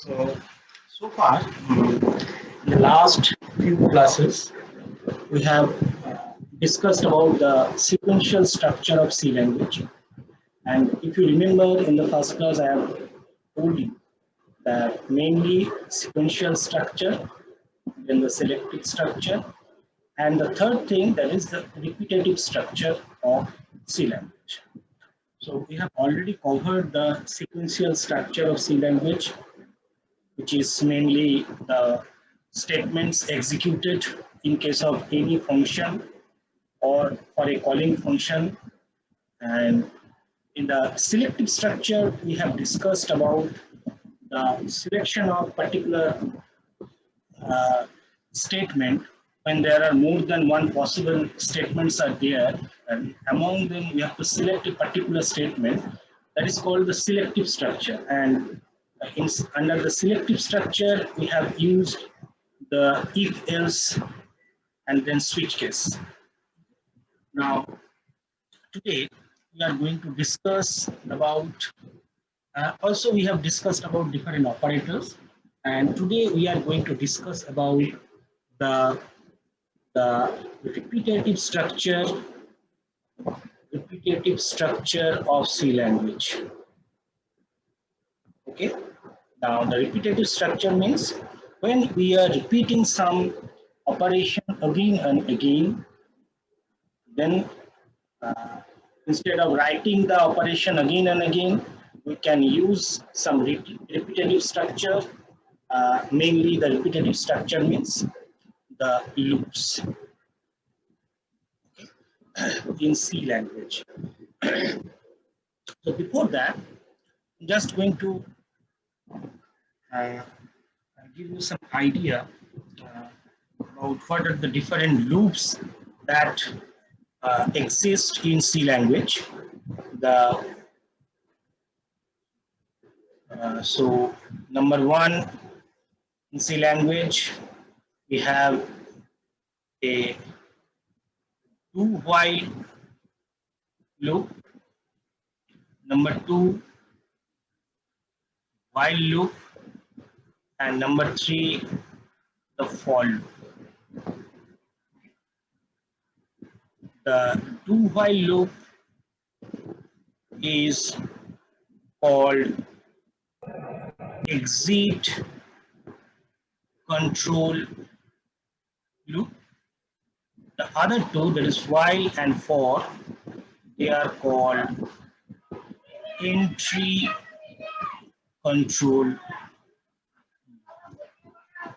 So far, in the last few classes, we have discussed about the sequential structure of C language. And if you remember in the first class, I have told you that mainly sequential structure, then the selective structure, and the third thing that is the repetitive structure of C language. So we have already covered the sequential structure of C language, which is mainly the statements executed in case of any function or for a calling function. And in the selective structure, we have discussed about the selection of particular uh, statement when there are more than one possible statements are there, and among them we have to select a particular statement. That is called the selective structure. And under the selective structure, we have used the if else and then switch case. Now today we are going to discuss about also we have discussed about different operators, and today we are going to discuss about the repetitive structure of C language. Okay. Now the repetitive structure means when we are repeating some operation again and again, then instead of writing the operation again and again, we can use some repetitive structure. Mainly the repetitive structure means the loops in C language. So before that, I'm just going to uh, give you some idea about what are the different loops that exist in C language. The so number one, in C language, we have a do while loop. Number two, while loop. And number three, the for loop. The do while loop is called exit control loop. The other two, that is while and for, they are called entry control.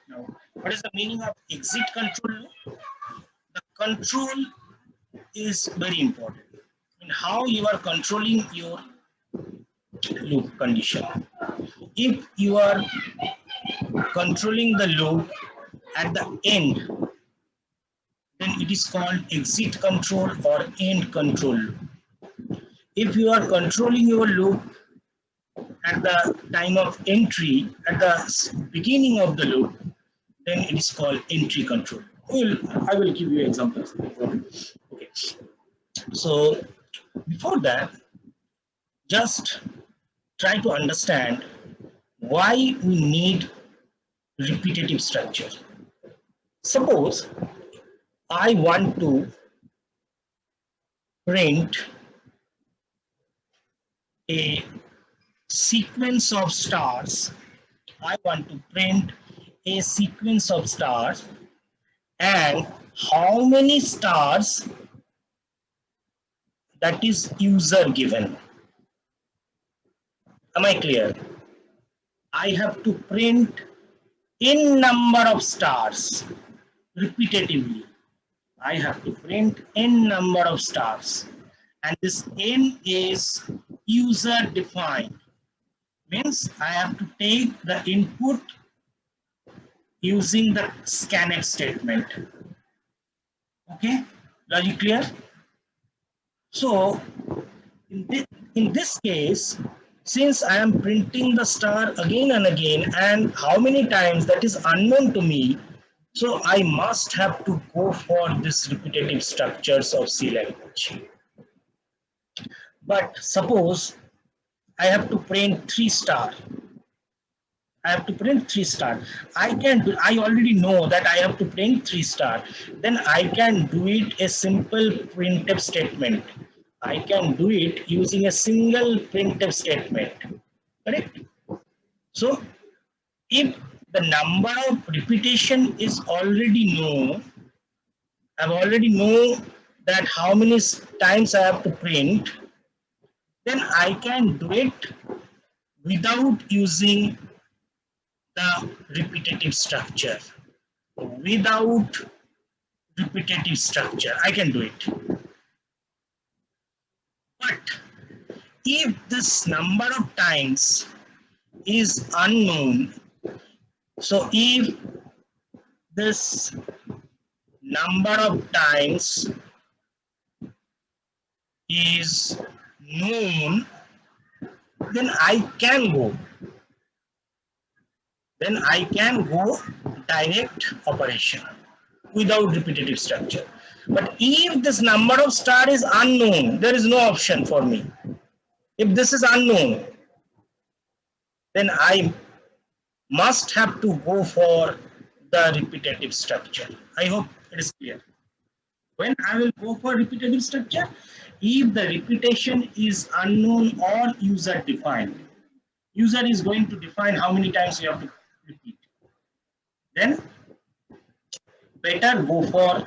Now, what is the meaning of exit control loop? The control is very important in how you are controlling your loop condition. If you are controlling the loop at the end, then it is called exit control or end control loop. If you are controlling your loop at the time of entry, at the beginning of the loop, then it is called entry control. I will give you examples. Okay. So before that, just try to understand why we need repetitive structure. Suppose I want to print a sequence of stars. I want to print a sequence of stars, and how many stars that is user given. Am I clear? I have to print n number of stars repetitively. I have to print n number of stars, and this n is user defined. Means I have to take the input using the scanf statement. Okay, logic clear? So in this case, since I am printing the star again and again, and how many times that is unknown to me, so I must have to go for this repetitive structures of C language. But suppose I have to print 3 star. I have to print 3 star. I already know that I have to print 3 star. Then I can do it a simple printf statement. I can do it using a single printf statement. Correct? So if the number of repetition is already known, I already know that how many times I have to print, then I can do it without using the repetitive structure. Without repetitive structure, I can do it. But if this number of times is unknown, so if this number of times is known, then I can go. Then I can go direct operation without repetitive structure. But if this number of star is unknown, there is no option for me. If this is unknown, then I must have to go for the repetitive structure. I hope it is clear. When I will go for repetitive structure, if the repetition is unknown or user defined, user is going to define how many times you have to repeat. Then better go for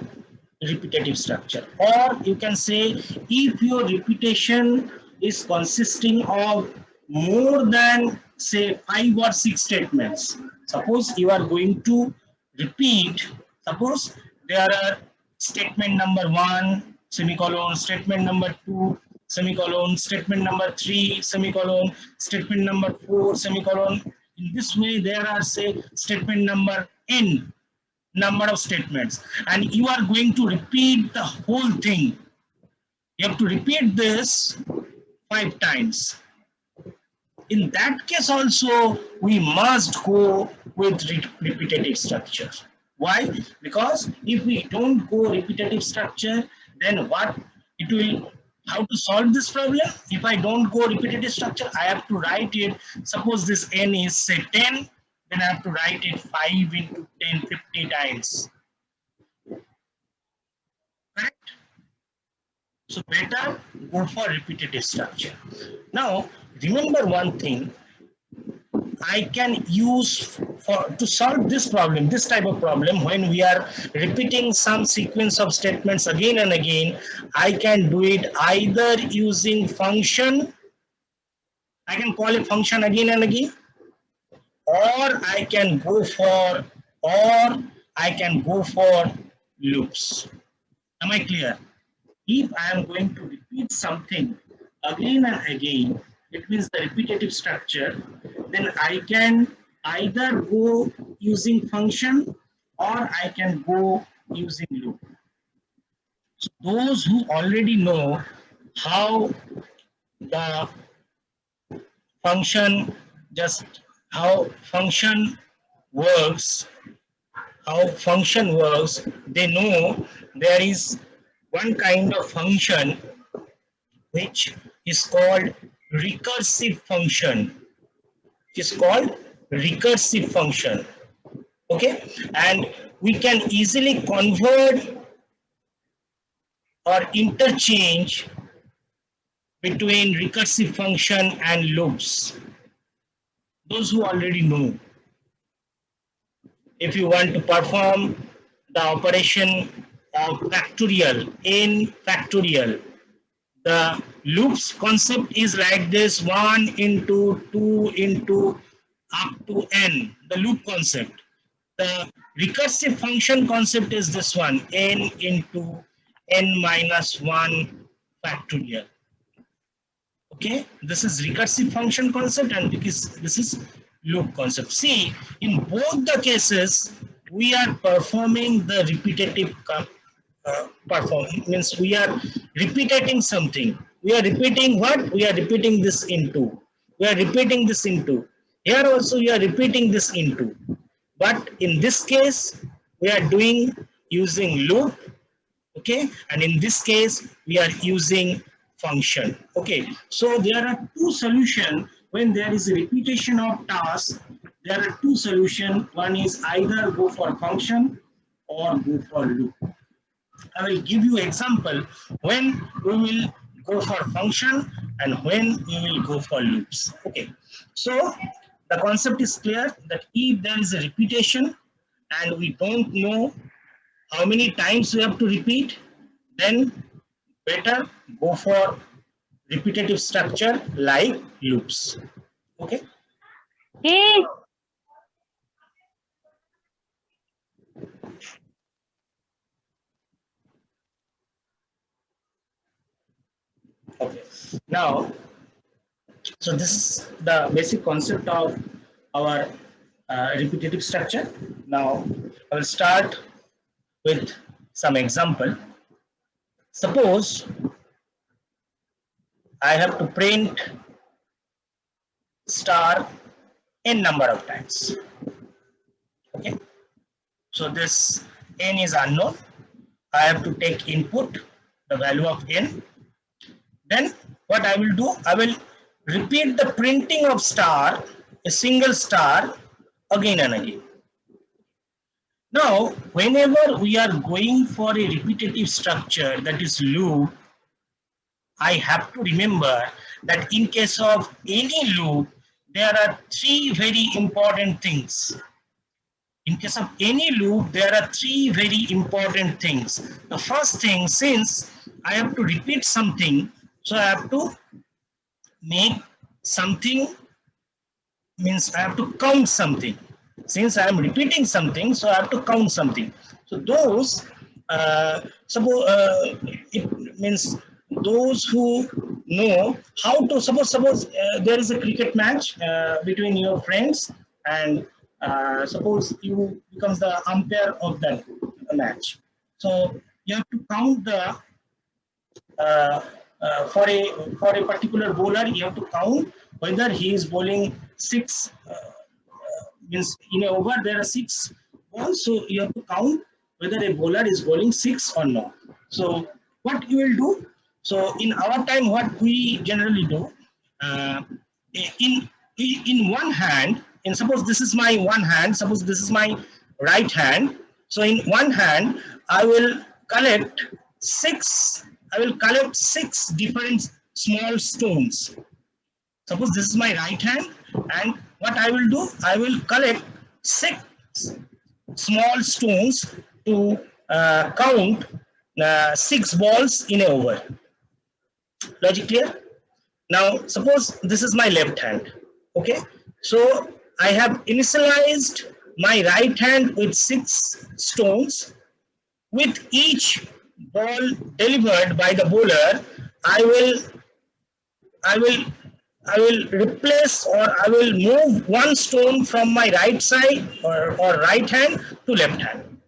repetitive structure. Or you can say if your repetition is consisting of more than say 5 or 6 statements, suppose you are going to repeat, suppose there are statement number 1 semicolon, statement number 2 semicolon, statement number 3 semicolon, statement number 4 semicolon. In this way there are say statement number n number of statements, and you are going to repeat the whole thing. You have to repeat this 5 times. In that case also, we must go with repetitive structure. Why? Because if we don't go repetitive structure, then what it will, how to solve this problem? If I don't go repetitive structure, I have to write it, suppose this n is say 10, then I have to write it 5 into 10, 50 times. Correct? So better go for repetitive structure. Now remember one thing, I can use for to solve this problem, this type of problem, when we are repeating some sequence of statements again and again, I can do it either using function, I can call a function again and again, or I can go for loops. Am I clear? If I am going to repeat something again and again, it means the repetitive structure, then I can either go using function or I can go using loop. So those who already know how the function, just how function works, they know there is one kind of function which is called recursive function. Is called recursive function. Okay, and we can easily convert or interchange between recursive function and loops. Those who already know, if you want to perform the operation of factorial, n factorial, the loops concept is like this: 1 into 2 into up to n, the loop concept. The recursive function concept is this one: n into n minus 1 factorial. Okay, this is recursive function concept, and this is loop concept. See, in both the cases, we are performing the repetitive means we are repeating something. We are repeating what? We are repeating this into. We are repeating this into. Here also we are repeating this into. But in this case, we are doing using loop. Okay, and in this case, we are using function. Okay, so there are two solutions when there is a repetition of tasks. there are two solutions. One is either go for function or go for loop. I will give you example when we will go for function and when we will go for loops. Okay, so the concept is clear that if there is a repetition and we don't know how many times we have to repeat, then better go for repetitive structure like loops. Okay. Hey, Okay. Now, so this is the basic concept of our repetitive structure. Now, I will start with some example. Suppose I have to print star n number of times. Okay. So this n is unknown. I have to take input the value of n. Then what I will do, I will repeat the printing of star, a single star, again and again. Now, whenever we are going for a repetitive structure, that is loop, I have to remember that in case of any loop, there are three very important things. In case of any loop, there are three very important things. The first thing, since I have to repeat something, so I have to make something, means I have to count something. Since I am repeating something, so I have to count something. So those, it means those who know how to, suppose there is a cricket match between your friends, and suppose you becomes the umpire of that match. So you have to count the uh, for a particular bowler, you have to count whether he is bowling six, means in a over there are six balls, so you have to count whether a bowler is bowling six or not. So what you will do? So in our time, what we generally do, uh, in in one hand, and suppose this is my one hand, suppose this is my right hand. So in one hand, I will collect six. I will collect six different small stones. Suppose this is my right hand, and what I will do, I will collect six small stones to count six balls in a over. Logic clear? Now, suppose this is my left hand. Okay, so I have initialized my right hand with six stones. With each ball delivered by the bowler, I will I will I will replace, or I will move one stone from my right side, or right hand to left hand.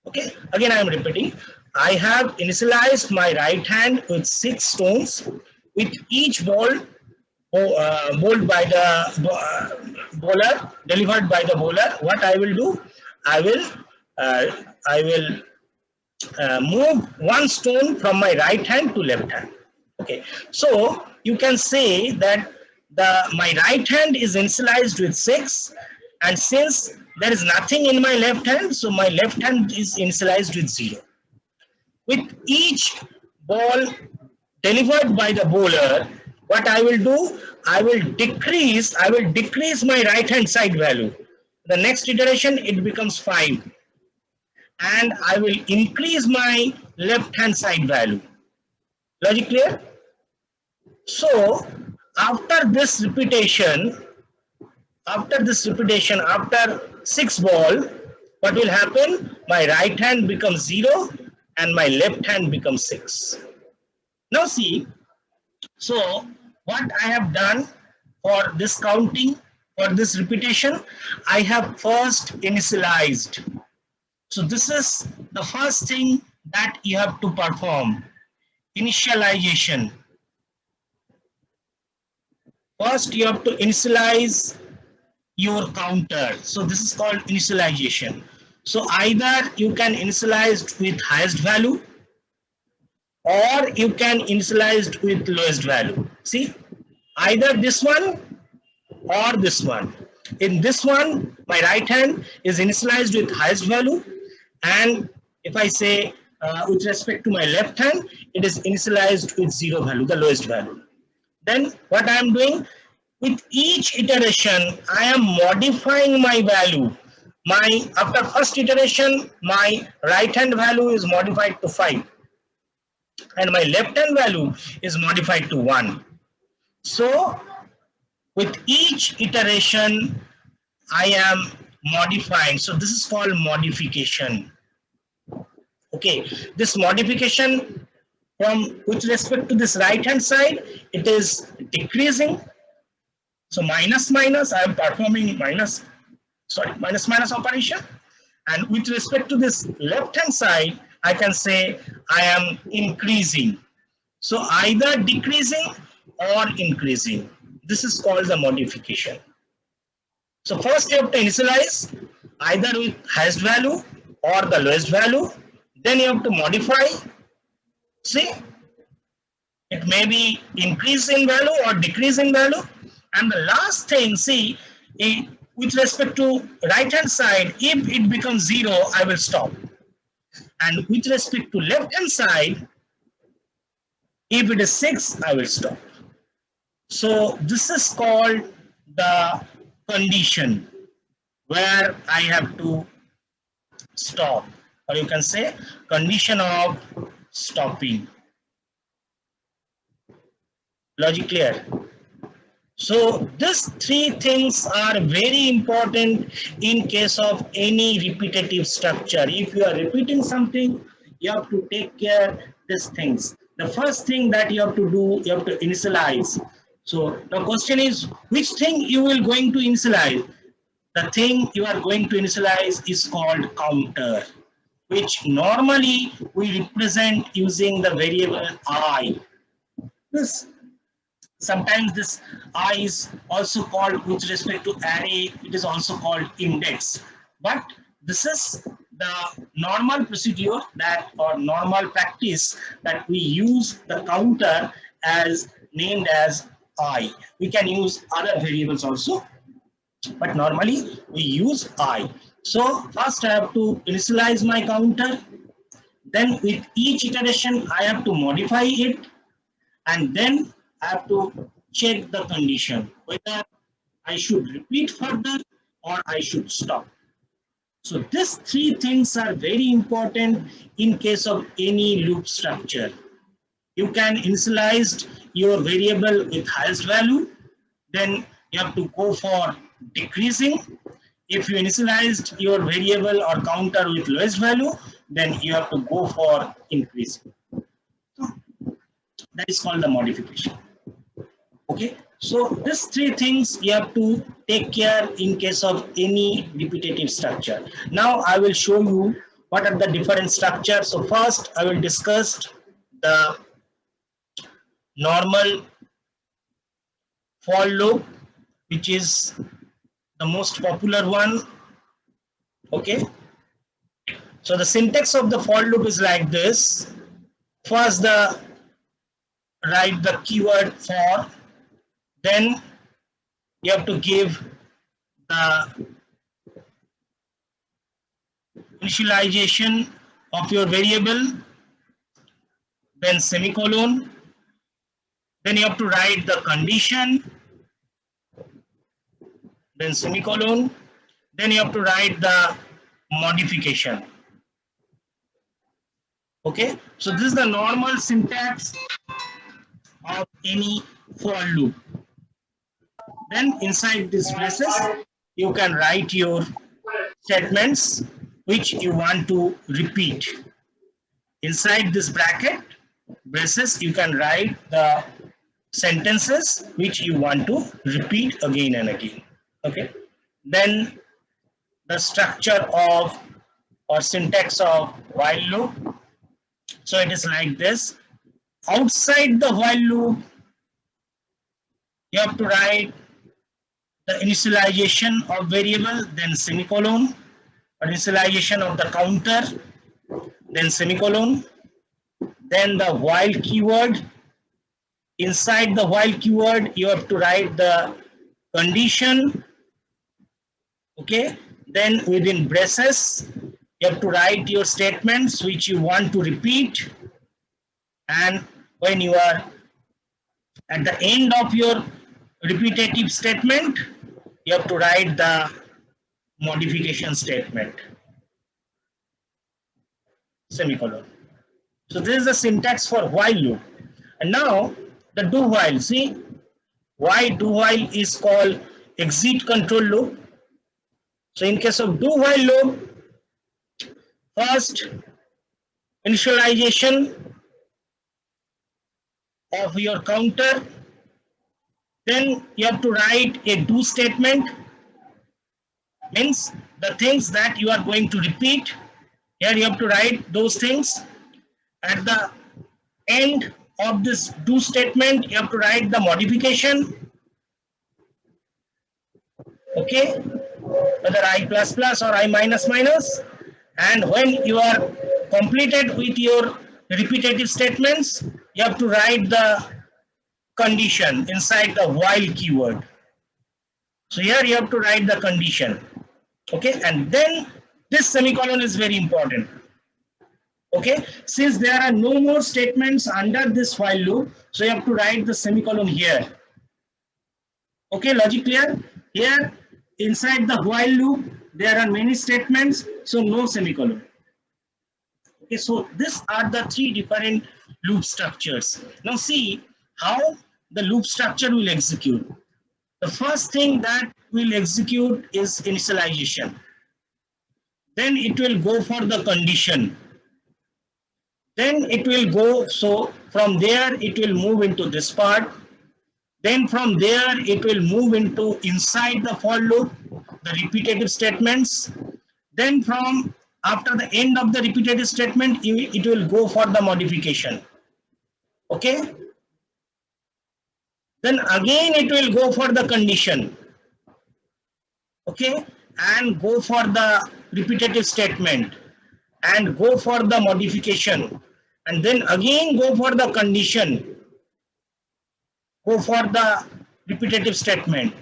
Okay, again I am repeating. I have initialized my right hand with six stones. With each ball bowled by the bowler, delivered by the bowler, what I will do, I will uh, I will move one stone from my right hand to left hand. Okay, so you can say that my right hand is initialized with six, and since there is nothing in my left hand, so my left hand is initialized with zero. With each ball delivered by the bowler, what I will do, I will decrease my right hand side value. The next iteration, it becomes 5, and I will increase my left hand side value. Logic clear? So after six ball, what will happen? My right hand becomes 0 and my left hand becomes 6. Now see, so what I have done for this counting, for this repetition, I have first initialized. So this is the first thing that you have to perform, initialization. First you have to initialize your counter. So this is called initialization. So either you can initialize with highest value, or you can initialize with lowest value. See, either this one or this one. In this one, my right hand is initialized with highest value, and if I say with respect to my left hand, it is initialized with zero value, the lowest value. Then what I am doing, with each iteration, I am modifying my value. After first iteration, my right hand value is modified to 5, and my left hand value is modified to 1. So with each iteration, I am modifying. So this is called modification. Okay, this modification from with respect to this right hand side, it is decreasing. So minus minus, I am performing minus minus operation. And with respect to this left hand side, I can say I am increasing. So either decreasing or increasing. This is called the modification. So first you have to initialize either with highest value or the lowest value. Then you have to modify. See, it may be increase in value or decrease in value. And the last thing, see, with respect to right hand side, if it becomes 0, I will stop. And with respect to left hand side, if it is 6, I will stop. So this is called the condition where I have to stop, or you can say condition of stopping. Logic clear? So these three things are very important in case of any repetitive structure. If you are repeating something, you have to take care these things. The first thing that you have to do, you have to initialize. So the question is, which thing you will going to initialize? The thing you are going to initialize is called counter, which normally we represent using the variable I. Sometimes this I is also called, with respect to array, it is also called index. But this is the normal procedure that, or normal practice, that we use the counter as named as I. We can use other variables also, but normally we use I. So first I have to initialize my counter. Then with each iteration, I have to modify it. And then I have to check the condition, whether I should repeat further or I should stop. So these three things are very important in case of any loop structure. You can initialize your variable with highest value, then you have to go for decreasing. If you initialized your variable or counter with lowest value, then you have to go for increasing. That is called the modification. Okay, so these three things you have to take care in case of any repetitive structure. Now I will show you what are the different structures. So first I will discuss the normal for loop, which is the most popular one. Okay, so the syntax of the for loop is like this. First, write the keyword for, then you have to give the initialization of your variable, then semicolon, then you have to write the condition, then semicolon, then you have to write the modification. Okay, so this is the normal syntax of any for loop. Then inside these braces, you can write your statements which you want to repeat. Inside this bracket, braces, you can write the sentences which you want to repeat again and again. Okay. Then the structure of or syntax of while loop. So it is like this. Outside the while loop, you have to write the initialization of variable, then semicolon, or initialization of the counter, then semicolon, then the while keyword. Inside the while keyword, you have to write the condition, Okay, then within braces, you have to write your statements which you want to repeat, and when you are at the end of your repetitive statement, you have to write the modification statement, semicolon. So this is the syntax for while loop. And now the do while. See why do while is called exit control loop. So in case of do while loop, first initialization of your counter, then you have to write a do statement, means the things that you are going to repeat. Here you have to write those things. At the end of this do statement, you have to write the modification. Okay, whether I plus plus or I minus minus. And when you are completed with your repetitive statements, you have to write the condition inside the while keyword. So here you have to write the condition. Okay, and then this semicolon is very important. Okay, since there are no more statements under this while loop, so you have to write the semicolon here. Okay, logic clear? Here inside the while loop there are many statements, so no semicolon. Okay, so these are the three different loop structures. Now see how the loop structure will execute. The first thing that will execute is initialization. Then it will go for the condition. Then it will go, so from there it will move into this part. Then from there it will move into inside the for loop, the repetitive statements. Then from after the end of the repetitive statement, it will go for the modification. Okay. Then again it will go for the condition. Okay, and go for the repetitive statement and go for the modification, and then again go for the condition, go for the repetitive statement,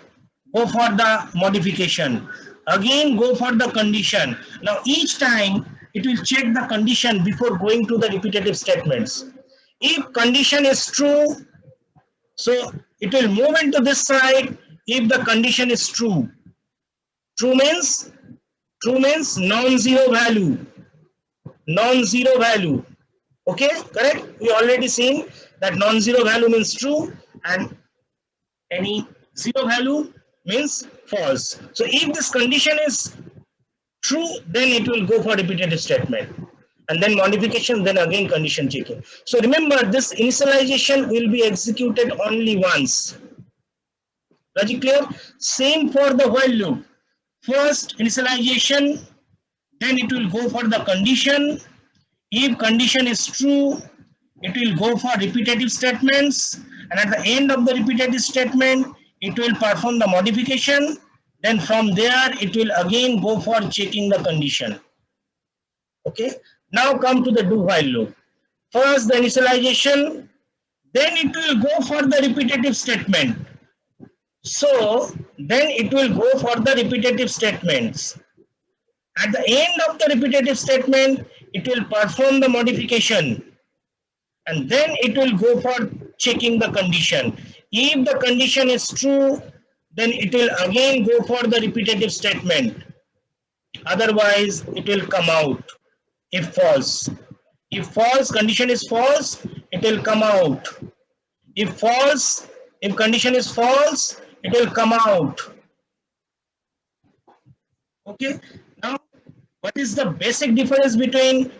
go for the modification, again go for the condition. Now each time it will check the condition before going to the repetitive statements. If condition is true, so it will move into this side. If the condition is true, true means non-zero value. Non-zero value. Okay, correct? We already seen that non-zero value means true and any zero value means false. So if this condition is true, then it will go for repetitive statement. And then modification, then again condition checking. So remember, this initialization will be executed only once. Logic clear? Same for the while loop. First initialization, then it will go for the condition. If condition is true, it will go for repetitive statements, and at the end of the repetitive statement, it will perform the modification. Then from there, it will again go for checking the condition. Okay. Now come to the do while loop. First the initialization, then it will go for the repetitive statement. So then it will go for the repetitive statements. At the end of the repetitive statement, it will perform the modification, and then it will go for checking the condition. If the condition is true, then it will again go for the repetitive statement. Otherwise, it will come out. If false, condition is false, it will come out. If false, if condition is false, it will come out. Okay. Now, what is the basic difference between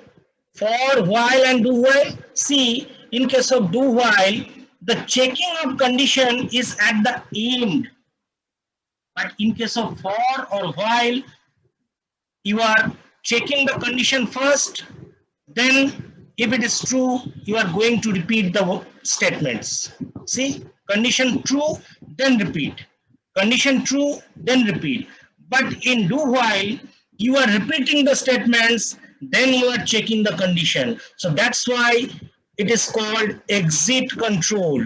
for, while and do while? See, in case of do while, the checking of condition is at the end. But in case of for or while, you are checking the condition first, then if it is true, you are going to repeat the statements. See, condition true, then repeat. Condition true, then repeat. But in do while, you are repeating the statements, then you are checking the condition. So that's why it is called exit control.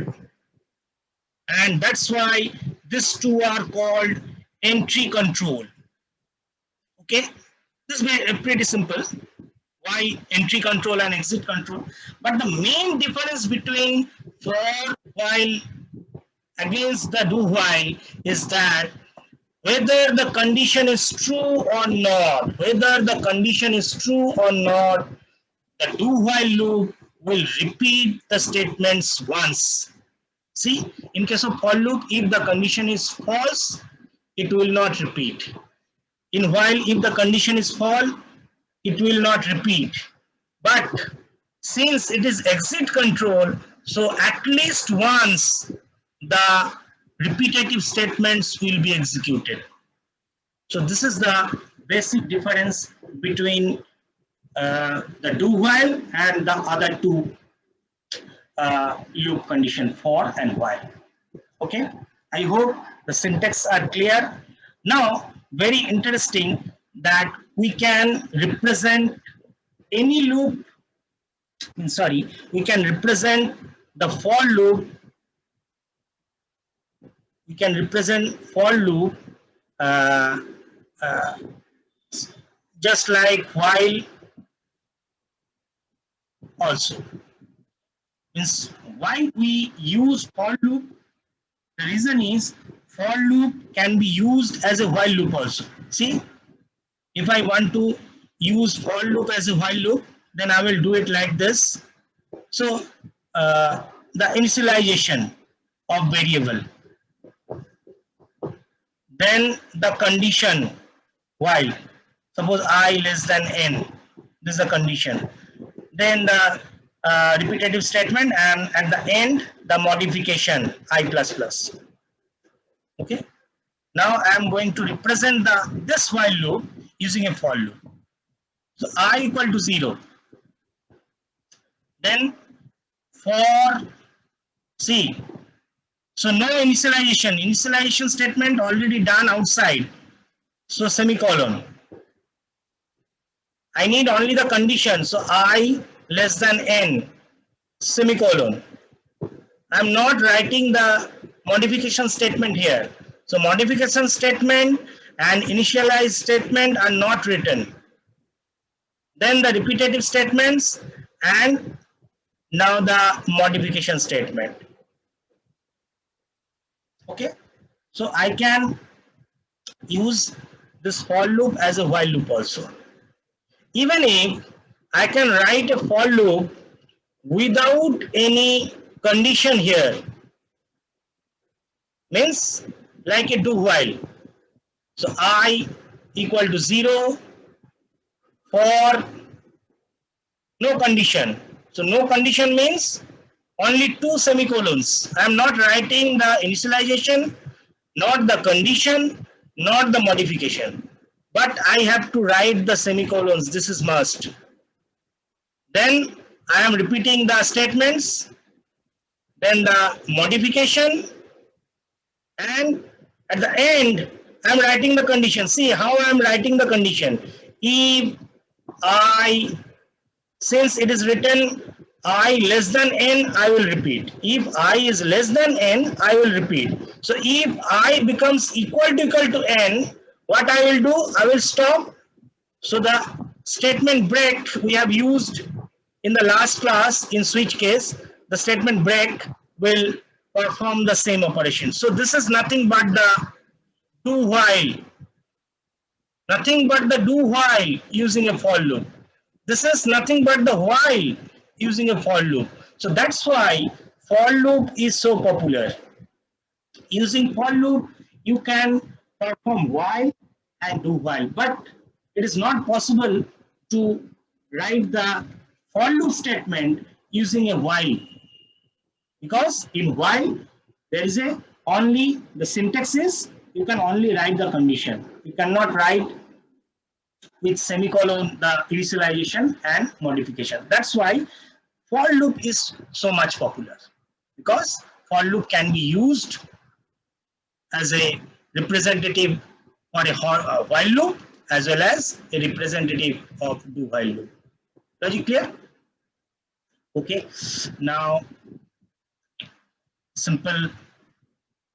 And that's why these two are called entry control. Okay, this is pretty simple. Why entry control and exit control? But the main difference between for while against the do while is that whether the condition is true or not, whether the condition is true or not, the do while loop will repeat the statements once. See, in case of for loop, if the condition is false, it will not repeat. In while, if the condition is false, it will not repeat. But since it is exit control, so at least once the repetitive statements will be executed. So this is the basic difference between the do while and the other two loop condition for and while. Okay, I hope the syntax are clear. Now, very interesting that we can represent any loop, sorry, we can represent the for loop, we can represent for loop uh, uh, just like while also. Means why we use for loop? The reason is for loop can be used as a while loop also. See, if I want to use for loop as a while loop, then I will do it like this. So the initialization of variable, then the condition while, suppose I less than n, this is the condition. Then the repetitive statement, and at the end the modification I plus plus. Okay. Now I am going to represent this while loop using a for loop. So I equal to 0. Then for C. So no initialization. Initialization statement already done outside. So semicolon. I need only the condition. So I less than n, semicolon. I'm not writing the modification statement here. So modification statement and initialize statement are not written. Then the repetitive statements and now the modification statement. Okay. So I can use this for loop as a while loop also. Even if I can write a for loop without any condition here, means like a do while. So I equal to 0 for no condition. So no condition means only two semicolons. I am not writing the initialization, not the condition, not the modification. But I have to write the semicolons. This is must. Then I am repeating the statements, then the modification, and at the end I am writing the condition. See how I am writing the condition. If I, since it is written I less than n, I will repeat. If I is less than n, I will repeat. So if I becomes equal to n, what I will do? I will stop. So the statement break we have used in the last class in switch case, the statement break will perform the same operation. So this is nothing but the do while. Nothing but the do while using a for loop. This is nothing but the while using a for loop. So that's why for loop is so popular. Using for loop, you can perform while and do while, but it is not possible to write the for loop statement using a while, because in while there is a only the syntax is you can only write the condition. You cannot write with semicolon the initialization and modification. That's why for loop is so much popular, because for loop can be used as a representative for a while loop as well as a representative of do while loop. Very clear? Okay. Now simple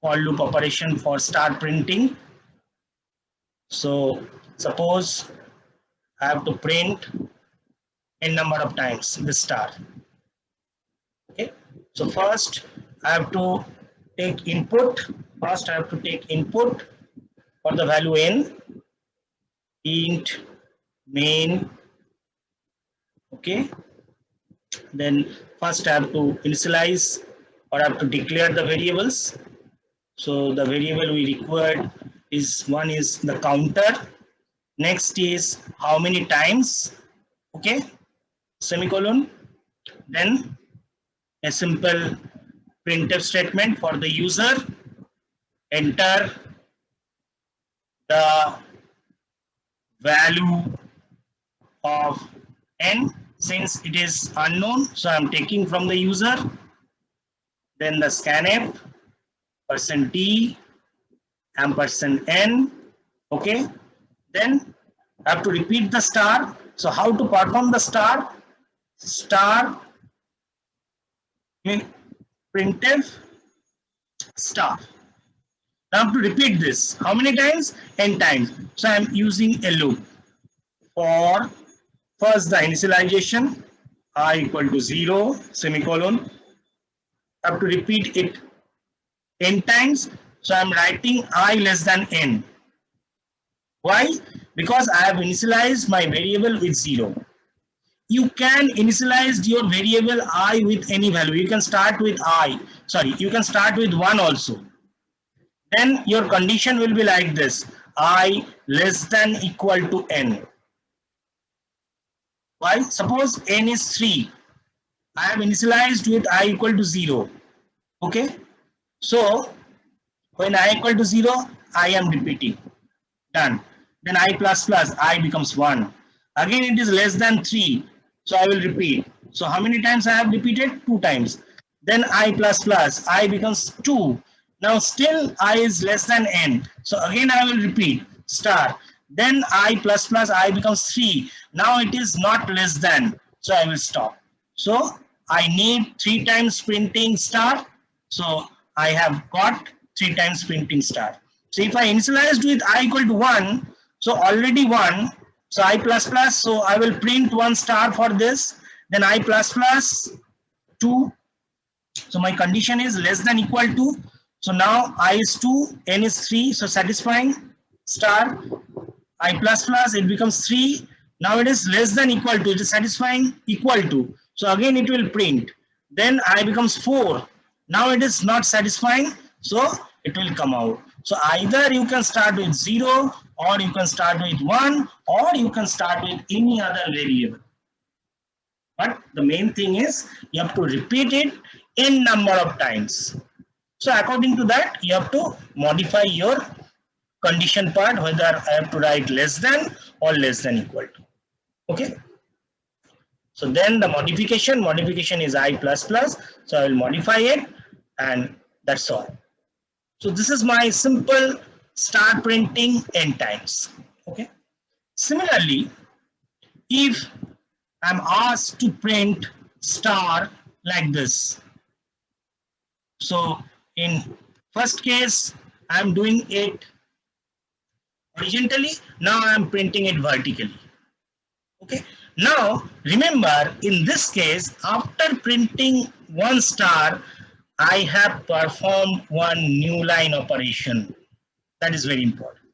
for loop operation for start printing. So Suppose I have to print n number of times this star. Okay, so first I have to take input. First I have to take input for the value n, int main. Okay, then first I have to initialize or I have to declare the variables. So the variable we required is one is the counter, next is how many times, okay, semicolon, then a simple printf statement for the user, enter the value of n since it is unknown, so I'm taking from the user, then the scanf %t %n, okay, then I have to repeat the star. So how to perform the star? Star in printf star. Now I have to repeat this. How many times? N times. So I am using a loop for first the initialization I equal to 0 semicolon. I have to repeat it n times. So I am writing I less than n. Why? Because I have initialized my variable with 0. You can initialize your variable I with any value. You can start with you can start with 1 also. Then your condition will be like this: I less than equal to n. Why? Suppose n is 3. I have initialized with I equal to 0. Okay. So when I equal to 0, I am repeating. Done. Then I plus plus, I becomes 1. Again it is less than 3. So I will repeat. So how many times I have repeated? 2 times. Then I plus plus, I becomes 2. Now still I is less than n. So again I will repeat star. Then I plus plus, I becomes 3. Now it is not less than. So I will stop. So I need 3 times printing star. So I have got 3 times printing star. So if I initialized with I equal to 1, so already 1, so I plus plus, so I will print 1 star for this, then I plus plus 2. So my condition is less than equal to, so now I is 2, n is 3, so satisfying star, I plus plus, it becomes 3, now it is less than equal to, it is satisfying equal to, so again it will print, then I becomes 4, now it is not satisfying, so it will come out. So either you can start with 0 or you can start with 1 or you can start with any other variable. But the main thing is you have to repeat it in number of times. So according to that, you have to modify your condition part, whether I have to write less than or less than equal to. Okay. So then the modification is I plus plus. So I will modify it and that's all. So this is my simple star printing n times. Okay. Similarly, if I'm asked to print star like this. So in first case, I'm doing it horizontally. Now I'm printing it vertically. Okay. Now remember, in this case, after printing 1 star, I have performed 1 new line operation. That is very important.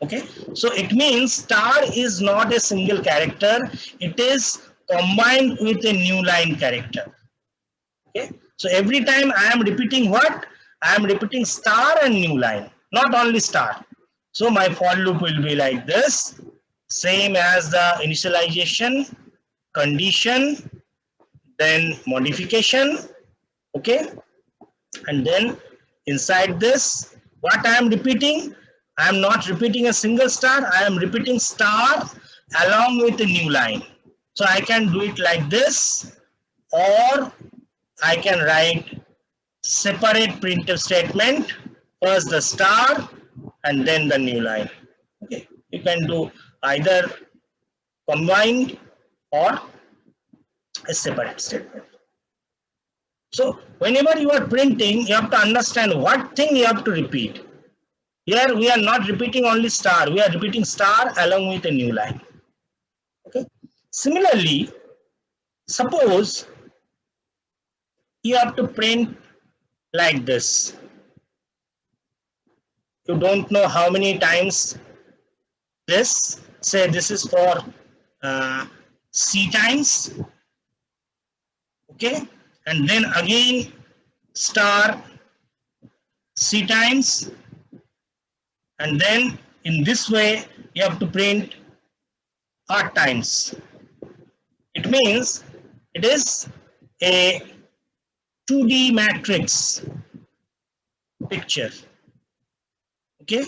Okay, so it means star is not a single character, it is combined with a new line character. Okay, so every time I am repeating what? I am repeating star and new line, not only star. So my for loop will be like this, same as the initialization, condition, then modification. Okay, and then inside this, what I am repeating? I am not repeating a single star, I am repeating star along with a new line. So I can do it like this, or I can write separate printf statement, first the star and then the new line. Okay, you can do either combined or a separate statement. So whenever you are printing, you have to understand what thing you have to repeat. Here we are not repeating only star, we are repeating star along with a new line. Okay. Similarly, suppose you have to print like this. You don't know how many times this, say this is for C times, okay, and then again star C times, and then in this way you have to print R times. It means it is a 2D matrix picture. Okay,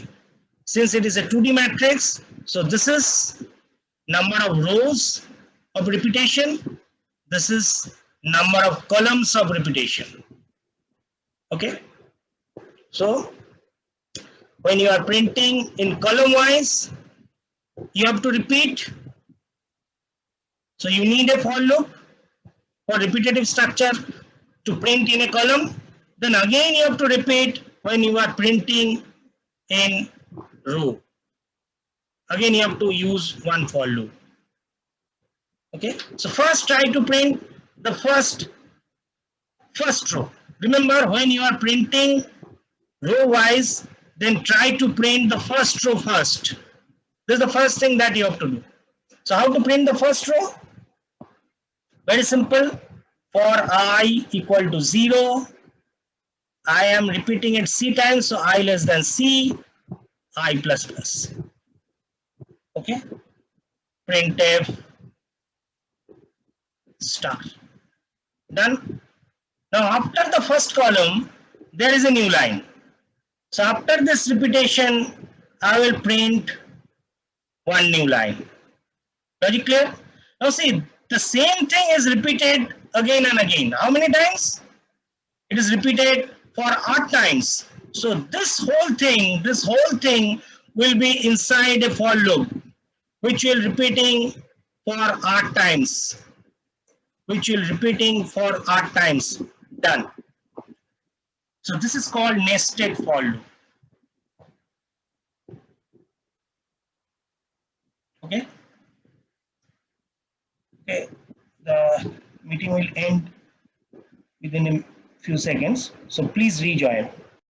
since it is a 2D matrix, so this is number of rows of repetition, this is number of columns of repetition. Okay, so when you are printing in column wise, you have to repeat. So you need a for loop for repetitive structure to print in a column. Then again you have to repeat when you are printing in row. Again you have to use one for loop. Okay, so first try to print the first row. Remember, when you are printing row wise, then try to print the first row first. This is the first thing that you have to do. So how to print the first row? Very simple. For I equal to 0, I am repeating it C times, so I less than C, I plus plus. Okay, printf star. Done. Now after the first column, there is a new line. So after this repetition, I will print one new line. Very clear? Now see, the same thing is repeated again and again. How many times? It is repeated for odd times. So this whole thing will be inside a for loop, which will repeating for odd times. Done. So this is called nested for loop. Okay. Okay. The meeting will end within a few seconds. So please rejoin.